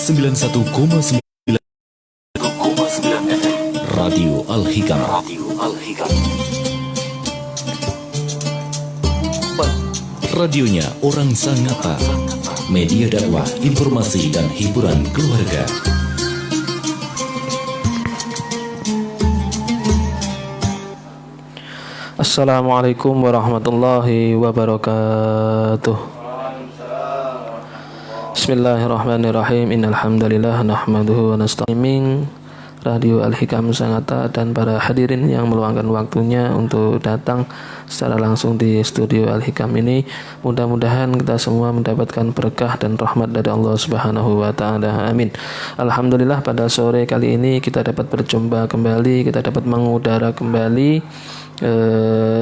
91,9 FM Radio Al-Hikam. Radionya orang Sangatta. Media dakwah, informasi dan hiburan keluarga. Assalamualaikum warahmatullahi wabarakatuh. Bismillahirrahmanirrahim. Innal hamdalillah nahmaduhu wa nasta'imin. Radio Al-Hikam Sangatta dan para hadirin yang meluangkan waktunya untuk datang secara langsung di studio Al-Hikam ini, mudah-mudahan kita semua mendapatkan berkah dan rahmat dari Allah Subhanahu wa taala. Amin. Alhamdulillah, pada sore kali ini kita dapat berjumpa kembali, kita dapat mengudara kembali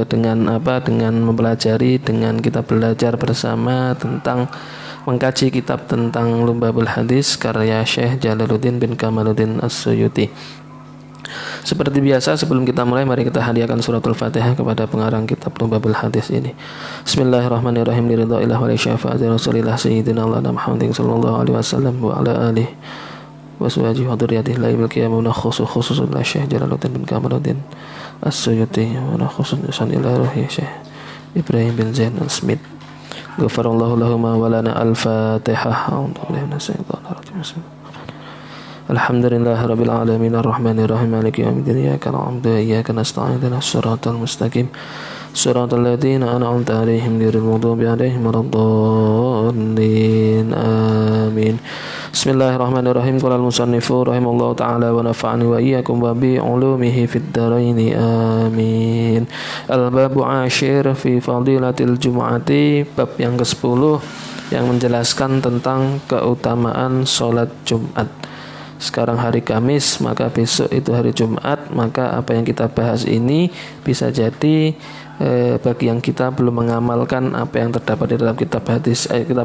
dengan mempelajari, dengan kita belajar bersama tentang mengkaji kitab tentang Lumbabul Hadis karya Syekh Jalaluddin bin Kamaluddin As-Suyuti. Seperti biasa, sebelum kita mulai, mari kita hadiahkan suratul Fatihah kepada pengarang kitab Lumbabul Hadis ini. Bismillahirrahmanirrahim. Liridha'illah wa li syafa'ati Rasulillah Sayyidina Muhammadin sallallahu alaihi wasallam wa ala alihi wa suhaji wa dzurriyyatihi la yulqiyamuna khususun la Syekh Jalaluddin bin Kamaluddin As-Suyuti wa khususan ila ruhi Syekh Ibrahim bin Zain Al-Smith. Ghafarallahu lahuma wa lana. Al-Fatihah. Alhamdulillahi rabbil alamin arrahmanir rahim maliki yaumiddin iyyaka na'budu wa iyyaka nasta'in ihdinas siratal mustaqim siratal ladzina an'amta 'alaihim ghairil maghdubi 'alaihim waladdallin. Amin. Bismillahirrahmanirrahim. Qala al-musannifu rahimallahu ta'ala wa nafa'ani wa iyyakum wa bi 'ulumihi fid dharaini. Amin. Al-babu 'ashir fi fadilatil jumu'ati, bab yang ke-10 yang menjelaskan tentang keutamaan sholat Jumat. Sekarang hari Kamis, maka besok itu hari Jumat, maka apa yang kita bahas ini bisa jadi bagi yang kita belum mengamalkan apa yang terdapat di dalam kitab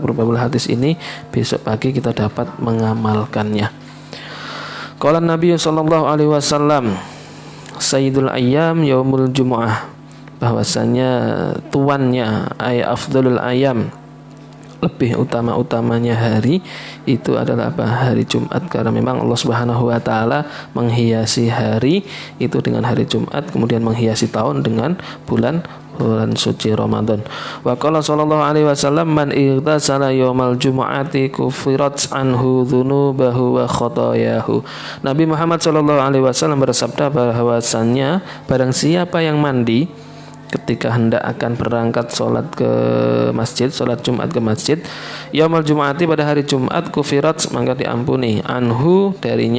Lumbabul Hadis ini, besok pagi kita dapat mengamalkannya. Qala Nabi sallallahu alaihi wasallam, Sayyidul Ayyam Yaumul Jumu'ah, bahwasanya tuannya afdalul ayyam, lebih utama-utamanya hari itu adalah hari Jumat, karena memang Allah Subhanahu wa taala menghiasi hari itu dengan hari Jumat, kemudian menghiasi tahun dengan bulan suci Ramadan. Wa qala sallallahu alaihi wasallam, man igtasala yaumal jumu'ati kufirat anhu dzunubahu wa khotayahu. Nabi Muhammad sallallahu alaihi wasallam bersabda bahwasannya barang siapa yang mandi ketika hendak akan berangkat sholat Jumat ke masjid, yaumul jumu'ati, pada hari Jumat, kufirat, maka diampuni, anhu, dari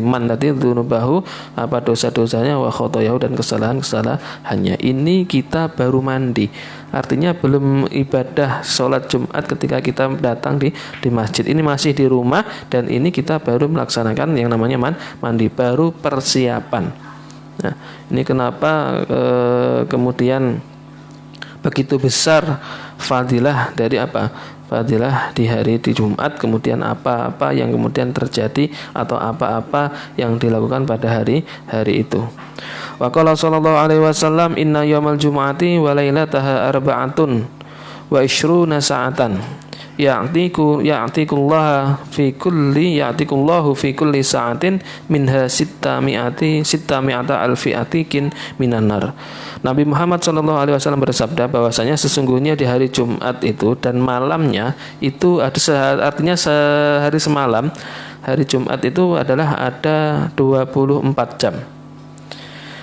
man tadi, dzunubahu, apa dosa-dosanya, wa khotoyahu, dan kesalahannya. Ini kita baru mandi, artinya belum ibadah sholat Jumat ketika kita datang di masjid. Ini masih di rumah, dan ini kita baru melaksanakan yang namanya mandi, baru persiapan. Nah, ini kenapa kemudian begitu besar fadilah dari fadilah di hari di Jumat, kemudian apa-apa yang kemudian terjadi atau apa-apa yang dilakukan pada hari itu. Wa qala sallallahu alaihi wasallam, inna yaumal jumu'ati wa lailataha arba'atun wa ishruna sa'atan ya'tikullahu fi kulli sa'atin minha sittami'ata alfi atikin minan nar. Nabi Muhammad SAW bersabda bahwasanya sesungguhnya di hari Jumat itu dan malamnya itu artinya sehari semalam, hari Jumat itu adalah ada 24 jam,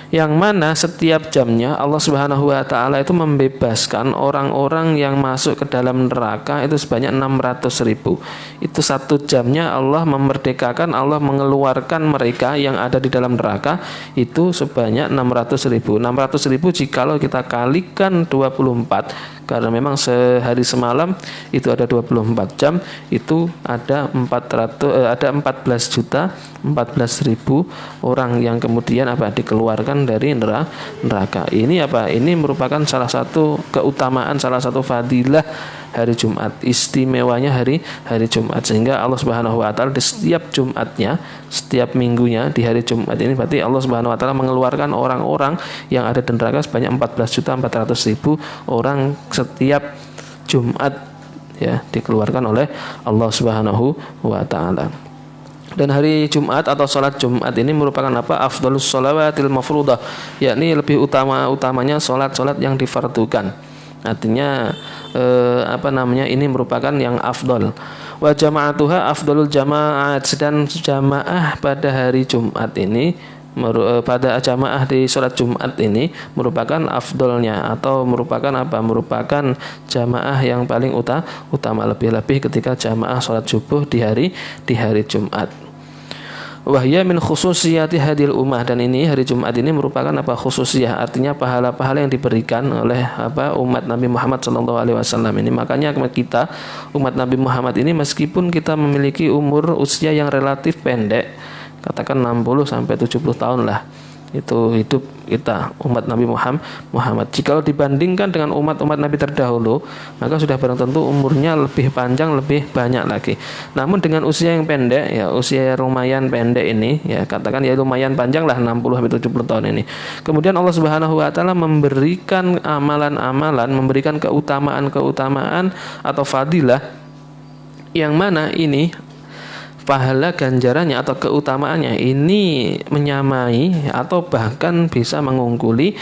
yang mana setiap jamnya Allah Subhanahu wa taala itu membebaskan orang-orang yang masuk ke dalam neraka itu sebanyak 600.000. Itu satu jamnya Allah memerdekakan, Allah mengeluarkan mereka yang ada di dalam neraka itu sebanyak 600.000. 600.000 jikalau kita kalikan 24, karena memang sehari semalam itu ada 24 jam, itu ada 14.014.000 orang yang kemudian dikeluarkan dari neraka. Ini ini merupakan salah satu keutamaan, salah satu fadilah hari Jumat, istimewanya hari Jumat, sehingga Allah Subhanahu wa taala di setiap Jumatnya, setiap minggunya di hari Jumat ini berarti Allah Subhanahu wa taala mengeluarkan orang-orang yang ada di neraka sebanyak 14.400.000 orang setiap Jumat ya dikeluarkan oleh Allah Subhanahu wa taala. Dan hari Jumat atau sholat Jumat ini merupakan apa? Afdhalus sholawatil mafruḍah, yakni lebih utamanya sholat yang difardukan. Artinya ini merupakan yang afdal. Wa jama'atuha afdalul jama'at, dan jamaah pada hari Jumat ini pada jamaah di sholat Jumat ini merupakan afdolnya, atau merupakan apa? Merupakan jamaah yang paling utama, lebih-lebih ketika jamaah sholat subuh di hari Jumat. Wahya min khususiyati hadil ummah, dan ini hari Jumat ini merupakan apa? Khususiyah, artinya pahala-pahala yang diberikan oleh umat Nabi Muhammad SAW ini. Makanya kita umat Nabi Muhammad ini, meskipun kita memiliki usia yang relatif pendek, katakan 60 sampai 70 tahun lah, itu hidup kita umat Nabi Muhammad. Jika dibandingkan dengan umat-umat Nabi terdahulu, maka sudah barang tentu umurnya lebih panjang, lebih banyak lagi. Namun dengan usia yang pendek, ya usia lumayan pendek ini, ya katakan ya lumayan panjang lah, 60 sampai 70 tahun ini. Kemudian Allah Subhanahu wa taala memberikan amalan-amalan, memberikan keutamaan atau fadilah yang mana ini pahala ganjarannya atau keutamaannya ini menyamai atau bahkan bisa mengungkuli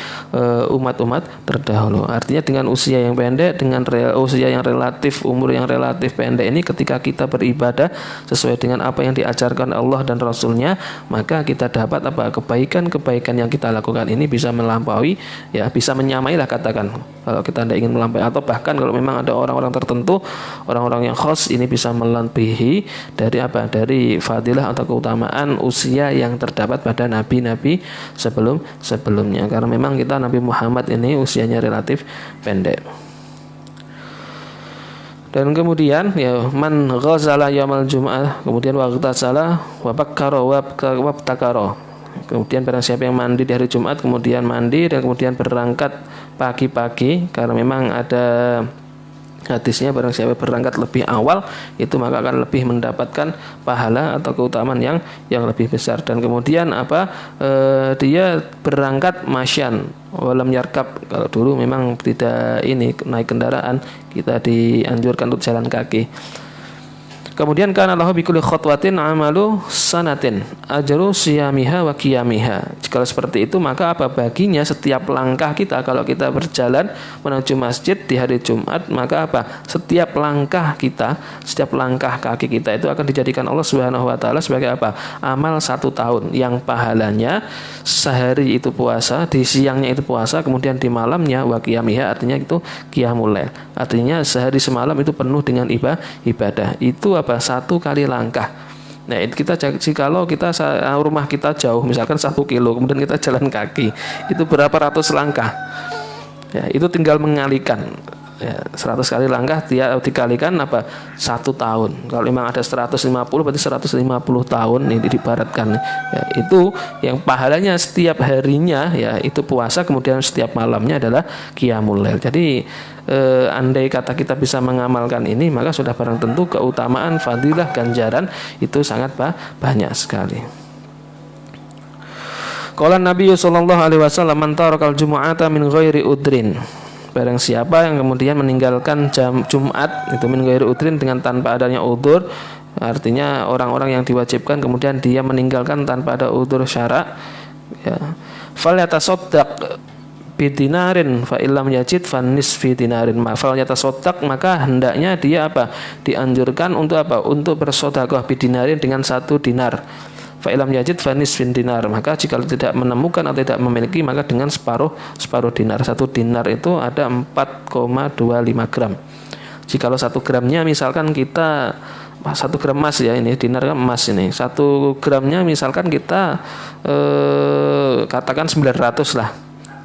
umat-umat terdahulu. Artinya dengan usia yang pendek, dengan usia yang relatif, umur yang relatif pendek ini, ketika kita beribadah sesuai dengan apa yang diajarkan Allah dan Rasulnya, maka kita dapat apa? Kebaikan-kebaikan yang kita lakukan ini bisa melampaui, ya bisa menyamai lah katakan, kalau kita tidak ingin melampaui, atau bahkan kalau memang ada orang-orang tertentu, orang-orang yang khas, ini bisa melebihi dari apa? Dari fadilah atau keutamaan usia yang terdapat pada nabi-nabi sebelumnya. Karena memang kita Nabi Muhammad ini usianya relatif pendek. Dan kemudian ya man ghazala yaumal jum'ah, kemudian waghtasala wa bakkara wa abtakara. Kemudian barang siapa yang mandi di hari Jumat, kemudian mandi dan kemudian berangkat pagi-pagi, karena memang ada hadisnya, barang siapa berangkat lebih awal itu maka akan lebih mendapatkan pahala atau keutamaan yang lebih besar. Dan kemudian dia berangkat masyan walam yarkab, kalau dulu memang tidak naik kendaraan, kita dianjurkan untuk jalan kaki. Kemudian kana lahu bikulli khatwatin amalu sanatin ajru siyamiha wa qiyamiha. Jika seperti itu, maka apa? Baginya setiap langkah kita, kalau kita berjalan menuju masjid di hari Jumat, maka apa? Setiap langkah kita, setiap langkah kaki kita itu akan dijadikan Allah Subhanahu wa taala sebagai apa? Amal 1 tahun, yang pahalanya sehari itu puasa, di siangnya itu puasa, kemudian di malamnya wa qiyamiha, artinya itu qiyamul lail. Artinya sehari semalam itu penuh dengan ibadah. Itu apa? 1 kali langkah. Nah, kita jikalau kita rumah kita jauh, misalkan 1 kilo, kemudian kita jalan kaki, itu berapa ratus langkah? Ya, itu tinggal mengalikan. Ya, 100 kali langkah dia dikalikan apa? 1 tahun. Kalau memang ada 150, berarti 150 tahun ini diibaratkan. Ya, itu yang pahalanya setiap harinya ya itu puasa, kemudian setiap malamnya adalah qiyamul lail. Jadi andai kata kita bisa mengamalkan ini, maka sudah barang tentu keutamaan, fadilah, ganjaran itu sangat banyak sekali. Qala Nabi sallallahu alaihi wasallam, man tarakal jumu'ata min ghairi udrin. Barang siapa yang kemudian meninggalkan Jumat itu min ghairi udrin, dengan tanpa adanya udzur, artinya orang-orang yang diwajibkan kemudian dia meninggalkan tanpa ada udzur syara, ya, falyatasaddaq bidinarin fa illam yajid fan nisfi dinarin, falyatasaddaq, maka hendaknya dia apa? Dianjurkan untuk apa? Untuk bersedekah bidinarin dengan 1 dinar. Fa illam yajid fa nisfin dinar, maka jika tidak menemukan atau tidak memiliki, maka dengan separuh dinar. 1 dinar itu ada 4,25 gram. Jikalau 1 gramnya misalkan kita 1 gram emas, ya ini dinar kan emas ini, 1 gramnya misalkan kita katakan 900 lah,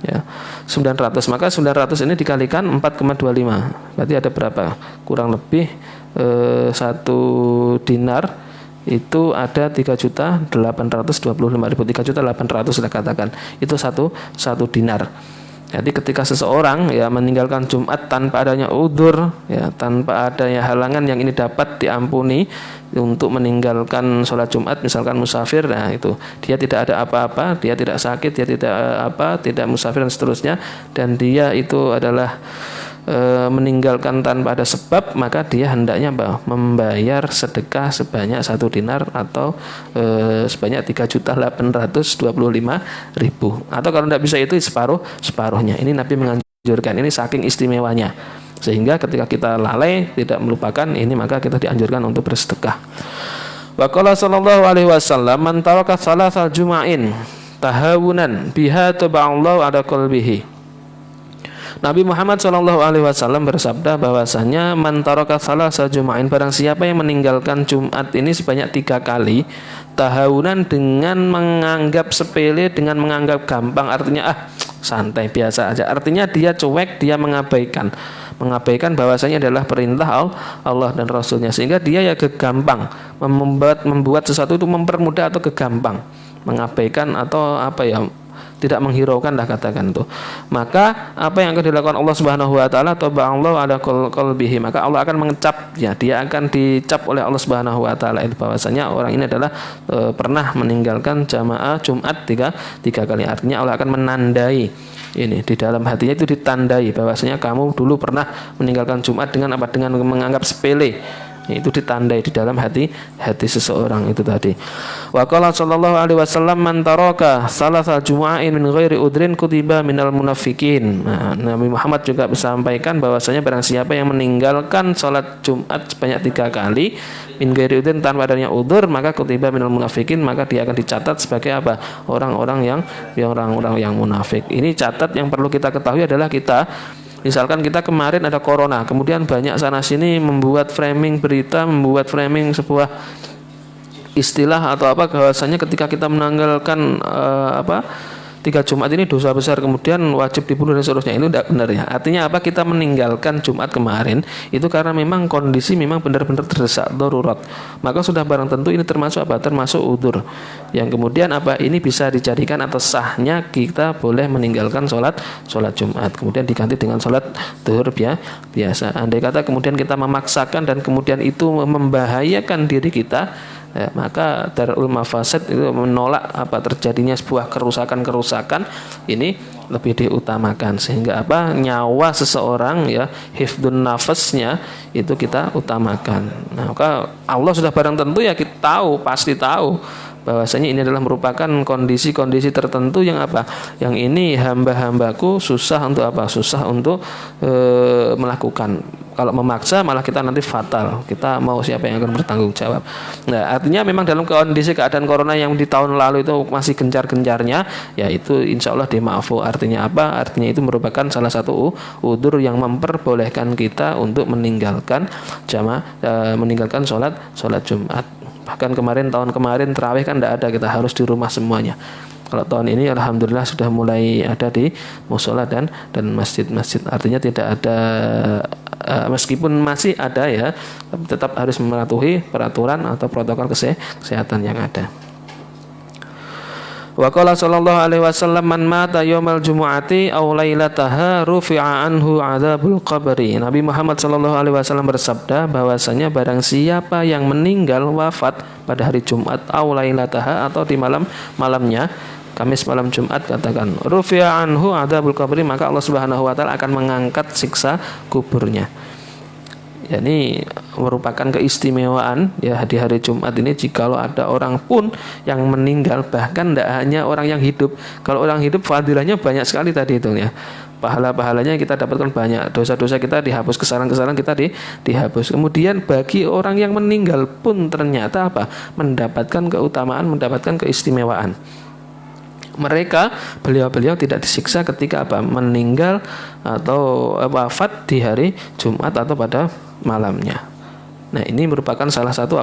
ya 900, maka 900 ini dikalikan 4,25, berarti ada berapa? Kurang lebih 1 dinar itu ada 3.825.000, 3.800.000 sudah katakan, itu satu dinar. Jadi ketika seseorang ya meninggalkan Jumat tanpa adanya udzur, ya tanpa adanya halangan yang ini dapat diampuni untuk meninggalkan sholat Jumat, misalkan musafir, nah itu dia tidak ada apa-apa, dia tidak sakit, dia tidak musafir dan seterusnya, dan dia itu adalah meninggalkan tanpa ada sebab, maka dia hendaknya membayar sedekah sebanyak 1 dinar atau sebanyak 3.825.000. Atau kalau tidak bisa itu separuhnya. Ini Nabi menganjurkan, ini saking istimewanya. Sehingga ketika kita lalai tidak melupakan ini, maka kita dianjurkan untuk bersedekah. Wa qala sallallahu alaihi wasallam man taraka salasal juma'in tahawunan biha taba'allahu ala qalbihi. Nabi Muhammad SAW bersabda bahwasanya man taraka salasa juma'in, barang siapa yang meninggalkan Jumat ini sebanyak 3 kali, tahawunan dengan menganggap sepele, dengan menganggap gampang, artinya santai biasa aja, artinya dia cuek, dia mengabaikan bahwasanya adalah perintah Allah dan Rasulnya, sehingga dia ya kegampang membuat sesuatu itu mempermudah atau kegampang, mengabaikan atau tidak menghiraukan lah katakan tuh. Maka apa yang akan dilakukan Allah Subhanahu wa taala, taba'allahu ala qalbihi, maka Allah akan mengecap ya, dia akan dicap oleh Allah Subhanahu wa taala itu bahwasanya orang ini adalah pernah meninggalkan jamaah Jumat 3 kali. Artinya Allah akan menandai ini di dalam hatinya, itu ditandai bahwasanya kamu dulu pernah meninggalkan Jumat dengan dengan menganggap sepele. Itu ditandai di dalam hati seseorang itu tadi. Wa qala sallallahu alaihi wasallam man taraka salasal jumu'ain min ghairi udrin kutiba minal munafiqin. Nah, Nabi Muhammad juga sampaikan bahwasanya barang siapa yang meninggalkan salat Jumat sebanyak 3 kali min ghairi udrin, tanpa adanya udzur, maka kutiba minal munafiqin, maka dia akan dicatat sebagai orang-orang yang munafik. Ini catat yang perlu kita ketahui adalah misalkan kita kemarin ada corona, kemudian banyak sana sini membuat framing berita, membuat framing sebuah istilah atau bahwasanya ketika kita menanggalkan 3 Jumat ini dosa besar, kemudian wajib dibunuh dan seterusnya. Ini tidak benar ya. Artinya kita meninggalkan Jumat kemarin itu karena memang kondisi memang benar-benar terdesak, darurat. Maka sudah barang tentu ini termasuk termasuk udzur. Yang kemudian ini bisa dijadikan atau sahnya kita boleh meninggalkan sholat Jumat, kemudian diganti dengan sholat zuhur biasa. Andai kata kemudian kita memaksakan dan kemudian itu membahayakan diri kita, maka darul mafasid itu menolak terjadinya sebuah kerusakan ini lebih diutamakan, sehingga nyawa seseorang hifdun nafasnya itu kita utamakan. Nah, maka Allah sudah barang tentu kita pasti tahu bahwasanya ini adalah merupakan kondisi-kondisi tertentu yang yang ini hamba-hambaku susah untuk melakukan. Kalau memaksa malah kita nanti fatal. Kita mau siapa yang akan bertanggung jawab. Nah, artinya memang dalam kondisi keadaan corona yang di tahun lalu itu masih gencar-gencarnya, itu insya Allah dimaafu. Artinya Artinya itu merupakan salah satu udzur yang memperbolehkan kita untuk meninggalkan meninggalkan sholat Jumat. Bahkan tahun kemarin tarawih kan tidak ada, kita harus di rumah semuanya. Kalau tahun ini alhamdulillah sudah mulai ada di mushola dan masjid-masjid. Artinya tidak ada, meskipun masih ada tetap harus mematuhi peraturan atau protokol kesehatan yang ada. Wa qala sallallahu alaihi wasallam man mata yaumal jumu'ati aw lailataha rufi'a anhu adzabul qabri. Nabi Muhammad sallallahu alaihi wasallam bersabda bahwasanya barang siapa yang meninggal wafat pada hari Jumat aw lailataha, atau di malamnya Kamis malam Jumat, katakan rufi'a anhu adzabul qabri, maka Allah Subhanahu wa taala akan mengangkat siksa kuburnya. Ini merupakan keistimewaan di hari Jumat ini. Jikalau ada orang pun yang meninggal, bahkan tidak hanya orang yang hidup. Kalau orang hidup fadilahnya banyak sekali tadi itu pahala-pahalanya kita dapatkan banyak, dosa-dosa kita dihapus, kesalahan-kesalahan kita dihapus. Kemudian bagi orang yang meninggal pun ternyata mendapatkan keutamaan, mendapatkan keistimewaan. Beliau tidak disiksa ketika meninggal atau wafat di hari Jumat atau pada malamnya. Nah, ini merupakan salah satu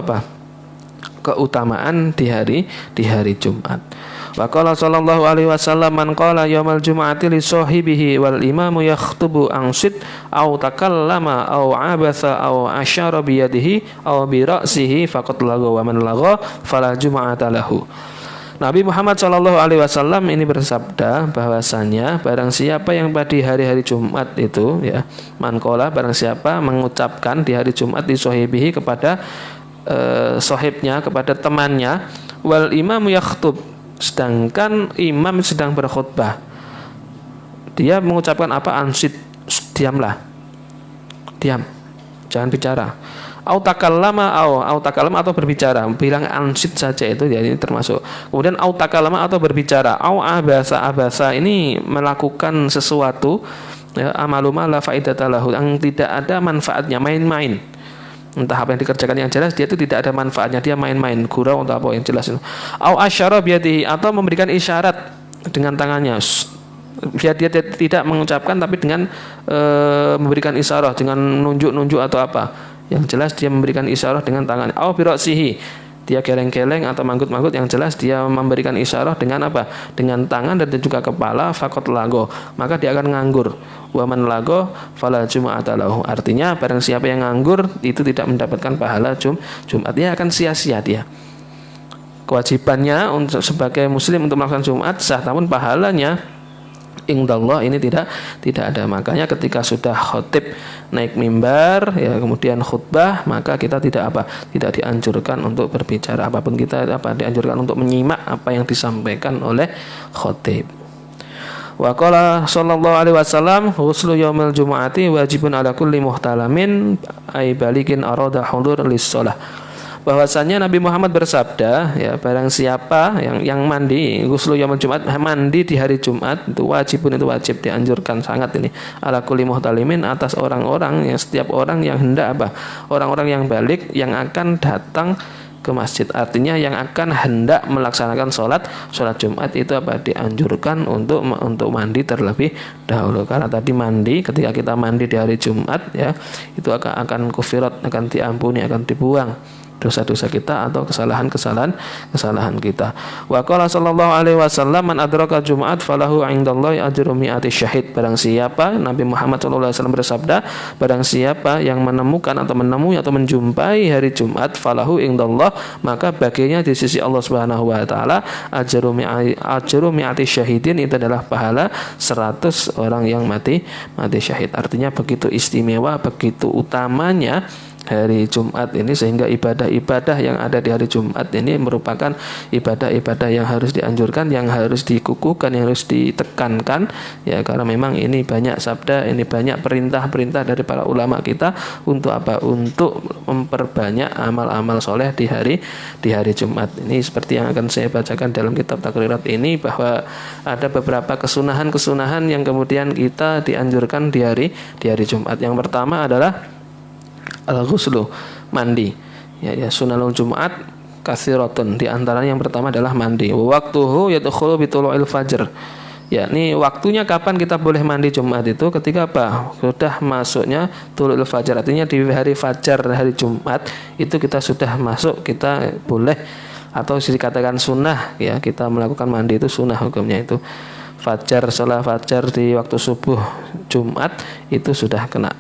keutamaan di hari Jumat. Wa qala sallallahu alaihi wasallam man qala yaumal jumu'ati li sahibihi wal imamu yakhutubu ansid aw takallama aw abatha aw asyara bi yadihi aw bi ra'sihi faqad lagha wa man lagha fala jumu'ata lahu. Nabi Muhammad SAW ini bersabda bahwasanya barang siapa yang pada hari Jumat itu mankola, barang siapa mengucapkan di hari Jumat di sohibihi kepada sohibnya, kepada temannya, wal imam yakhtub, sedangkan imam sedang berkhutbah, dia mengucapkan ansid, diamlah, diam, jangan bicara. Au takallama atau berbicara, bilang ansid saja itu ya, ini termasuk. Kemudian au takallama atau berbicara, au abasa ini melakukan sesuatu ya, amaluma la faidata lahu, yang tidak ada manfaatnya, main-main. Entah apa yang dikerjakan yang jelas dia itu tidak ada manfaatnya, dia main-main, gurau atau apa yang jelas itu. Au asyara biyadihi, atau memberikan isyarat dengan tangannya. Dia tidak mengucapkan tapi dengan memberikan isyarat, dengan nunjuk-nunjuk atau apa. Yang jelas dia memberikan isyarat dengan tangan. Au birasihi, dia geleng-geleng atau manggut-manggut, yang jelas dia memberikan isyarat dengan apa? Dengan tangan dan juga kepala. Faqat lago, maka dia akan nganggur. Wa man lago fala jumu'ata lahu, artinya barang siapa yang nganggur itu tidak mendapatkan pahala Jumat, dia akan sia-sia dia. Kewajibannya untuk sebagai muslim untuk melakukan Jumat sah, namun pahalanya indallah ini tidak ada. Makanya ketika sudah khotib naik mimbar ya, kemudian khutbah, maka kita tidak dianjurkan untuk berbicara apapun, kita dianjurkan untuk menyimak apa yang disampaikan oleh khotib. Wa qala sallallahu alaihi wasallam, ghuslu yaumil jumu'ati wajibun ala kulli muhtalamin ay balikin arada hudur lis shalah. Bahwasanya Nabi Muhammad bersabda ya, barang siapa yang mandi ghuslu yaumil Jumat, mandi di hari Jumat, itu wajibun, itu wajib, dianjurkan sangat ini, ala kulli muhtalimin, atas orang-orang yang, setiap orang yang hendak orang-orang yang balik yang akan datang ke masjid, artinya yang akan hendak melaksanakan sholat Jumat itu dianjurkan untuk mandi terlebih dahulu. Karena tadi mandi, ketika kita mandi di hari Jumat ya, itu akan kufirat, akan diampuni, akan dibuang dosa-dosa kita atau kesalahan kita. Wa qala sallallahu alaihi wasallam, man adraka Jumat falahu indallahi ajru mi'ati syahid. Barang siapa, Nabi Muhammad sallallahu alaihi wasallam bersabda, barang siapa yang menemukan atau menemui atau menjumpai hari Jumat, falahu indallah, maka baginya di sisi Allah Subhanahu wa taala ajru mi'ati syahidin, itu adalah pahala 100 orang yang mati syahid. Artinya begitu istimewa, begitu utamanya hari Jumat ini, sehingga ibadah-ibadah yang ada di hari Jumat ini merupakan ibadah-ibadah yang harus dianjurkan, yang harus dikukuhkan, yang harus ditekankan ya, karena memang ini banyak sabda, ini banyak perintah-perintah dari para ulama kita untuk untuk memperbanyak amal-amal soleh di hari Jumat ini. Seperti yang akan saya bacakan dalam kitab Takrirat ini, bahwa ada beberapa kesunahan yang kemudian kita dianjurkan di hari Jumat. Yang pertama adalah al-ghuslu, mandi ya, sunanul Jumat katsiratun, di antaranya yang pertama adalah mandi. Waktuhu yadkhulu bitulu'il fajr, yakni waktunya kapan kita boleh mandi Jumat itu ketika sudah masuknya tulu'il fajr, artinya di hari fajar hari Jumat itu kita sudah masuk, kita boleh, atau dikatakan sunnah ya, kita melakukan mandi itu sunnah hukumnya itu. Salat fajar di waktu subuh Jumat itu sudah kena.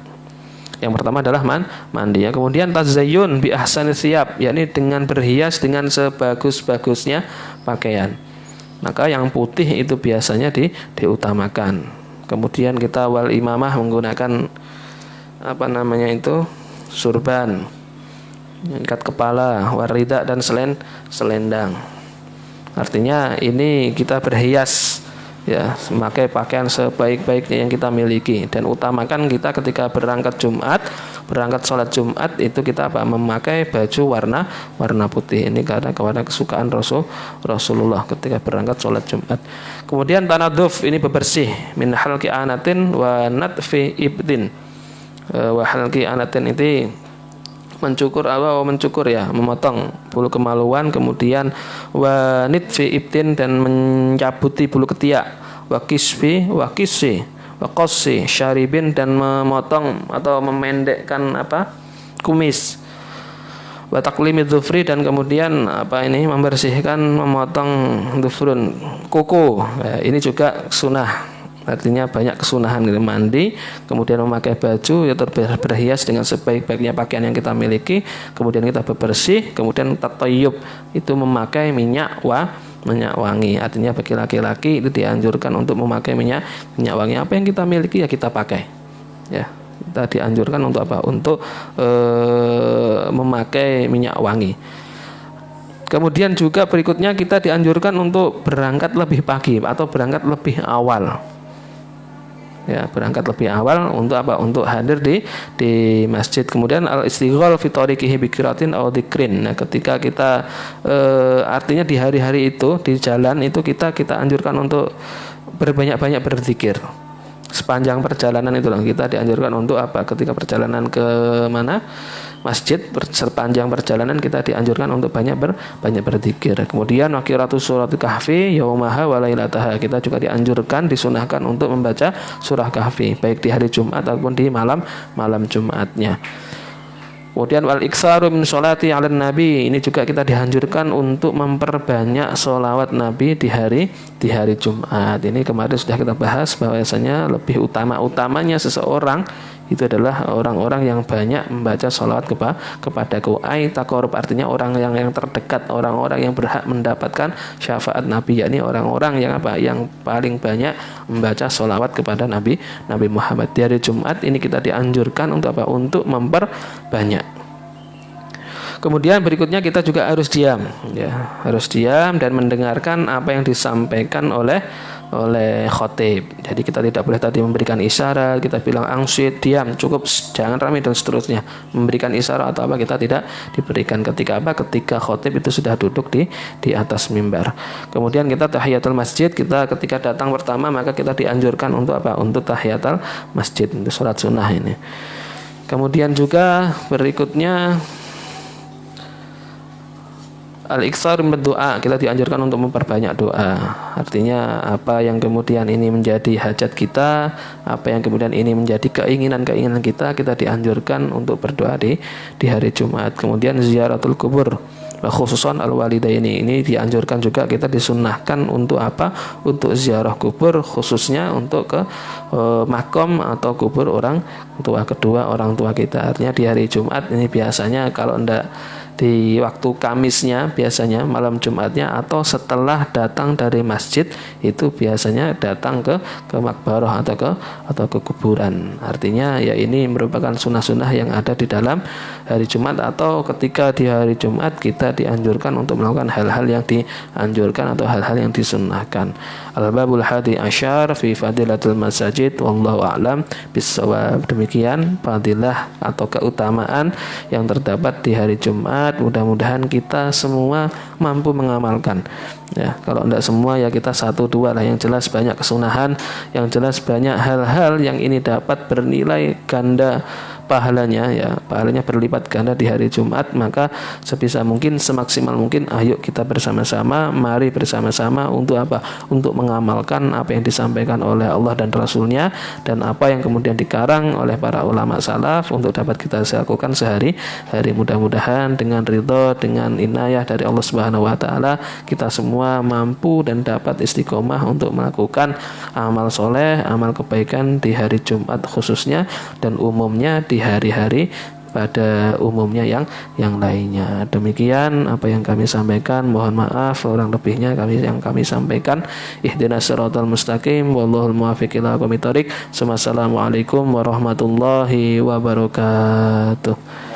Yang pertama adalah mandi ya. Kemudian tazayyun bi ahsani thiyab, yakni dengan berhias dengan sebagus-bagusnya pakaian. Maka yang putih itu biasanya diutamakan. Kemudian kita wal imamah menggunakan surban, ikat kepala, warida dan selendang. Artinya ini kita berhias ya, memakai pakaian sebaik-baiknya yang kita miliki, dan utamakan kita ketika berangkat sholat Jumat itu kita memakai baju warna putih. Ini karena kesukaan Rasulullah ketika berangkat sholat Jumat. Kemudian tanaduf, ini bebersih, min halqi anatin wa natfi ibtin. Wa halqi anatin itu mencukur ya, memotong bulu kemaluan, kemudian wa nitfi ibtin, dan mencabuti bulu ketiak, wa qassi syaribin, dan memotong atau memendekkan kumis, wa taqlimi dzufri, dan kemudian membersihkan, memotong dzufrun, kuku. Ini juga sunnah. Artinya banyak kesunahan, mandi, kemudian memakai baju ya, berhias dengan sebaik-baiknya pakaian yang kita miliki, kemudian kita bebersih, kemudian tatayyub, itu memakai minyak wangi. Artinya bagi laki-laki itu dianjurkan untuk memakai minyak wangi. Apa yang kita miliki ya kita pakai ya, kita dianjurkan untuk untuk memakai minyak wangi. Kemudian juga berikutnya kita dianjurkan untuk berangkat lebih pagi atau berangkat lebih awal ya, berangkat lebih awal untuk apa? Untuk hadir di masjid. Kemudian al-istighfar fi tariqihi bi qiraatin aw dzikrin. Nah, ketika kita artinya di hari-hari itu di jalan itu kita anjurkan untuk berbanyak-banyak berzikir. Sepanjang perjalanan itu kita dianjurkan untuk apa? Ketika perjalanan ke mana? Masjid, sepanjang perjalanan kita dianjurkan untuk banyak berzikir. Kemudian qiraatus surat kahfi yaumaha wa lailataha, kita juga dianjurkan, disunahkan untuk membaca surah kahfi baik di hari Jumat ataupun di malam Jumatnya. Kemudian wal iksaru min sholati 'alan nabi, ini juga kita dianjurkan untuk memperbanyak sholawat Nabi di hari Jumat. Ini kemarin sudah kita bahas bahwasanya lebih utamanya seseorang itu adalah orang-orang yang banyak membaca sholawat kepadaku. Ai taqarrub, artinya orang yang terdekat, orang-orang yang berhak mendapatkan syafaat Nabi, yakni orang-orang yang apa? Yang paling banyak membaca sholawat kepada Nabi Muhammad. Di hari Jumat ini kita dianjurkan untuk apa? Untuk memperbanyak. Kemudian berikutnya kita juga harus diam, ya, harus diam dan mendengarkan apa yang disampaikan oleh khotib. Jadi kita tidak boleh tadi memberikan isyarat, kita bilang angsit, diam, cukup, jangan ramai dan seterusnya. Memberikan isyarat atau apa kita tidak diberikan. Ketika apa? Ketika khotib itu sudah duduk di atas mimbar. Kemudian kita tahiyatul masjid, kita ketika datang pertama maka kita dianjurkan untuk apa? Untuk tahiyatul masjid, untuk sholat sunnah ini. Kemudian juga berikutnya al-iksar berdoa, kita dianjurkan untuk memperbanyak doa. Artinya apa yang kemudian ini menjadi hajat kita, apa yang kemudian ini menjadi keinginan kita dianjurkan untuk berdoa di hari Jumat. Kemudian ziaratul kubur, khususan al-walidaini, ini dianjurkan juga, kita disunnahkan untuk apa? Untuk ziarah kubur, khususnya untuk ke makom atau kubur orang tua kedua, orang tua kita. Artinya di hari Jumat ini biasanya kalau ndak di waktu Kamisnya, biasanya malam Jumatnya atau setelah datang dari masjid itu biasanya datang ke makbarah atau ke kuburan. Artinya ya ini merupakan sunnah-sunnah yang ada di dalam hari Jumat, atau ketika di hari Jumat kita dianjurkan untuk melakukan hal-hal yang dianjurkan atau hal-hal yang disunnahkan. Al-babul hadi asyar fi fadilatul masajid wallahu a'lam bissawab. Demikian fadilah atau keutamaan yang terdapat di hari Jumat. Mudah-mudahan kita semua mampu mengamalkan. Ya, kalau tidak semua ya kita 1-2 lah. Yang jelas banyak kesunahan, yang jelas banyak hal-hal yang ini dapat bernilai ganda pahalanya, ya, pahalanya berlipat ganda di hari Jumat. Maka sebisa mungkin, semaksimal mungkin, ayo kita bersama-sama, mari bersama-sama untuk apa? Untuk mengamalkan apa yang disampaikan oleh Allah dan Rasulnya, dan apa yang kemudian dikarang oleh para ulama salaf untuk dapat kita lakukan sehari-hari. Mudah-mudahan dengan ridho, dengan inayah dari Allah Subhanahu wa taala, kita semua mampu dan dapat istiqomah untuk melakukan amal soleh, amal kebaikan di hari Jumat khususnya, dan umumnya di hari-hari pada umumnya yang lainnya. Demikian apa yang kami sampaikan, mohon maaf kurang lebihnya kami sampaikan. Ihdinas siratal mustaqim wallahul muwaffiq ila aqwamit thoriq. Assalamualaikum warahmatullahi wabarakatuh.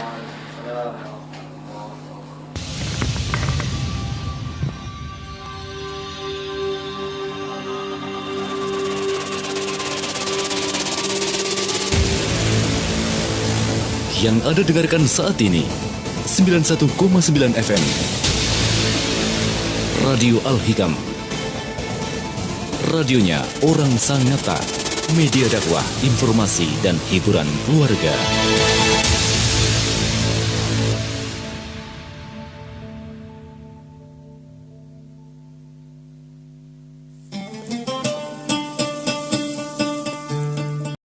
Yang Anda dengarkan saat ini 91,9 FM Radio Al-Hikam, radionya orang Sangatta, media dakwah, informasi dan hiburan keluarga.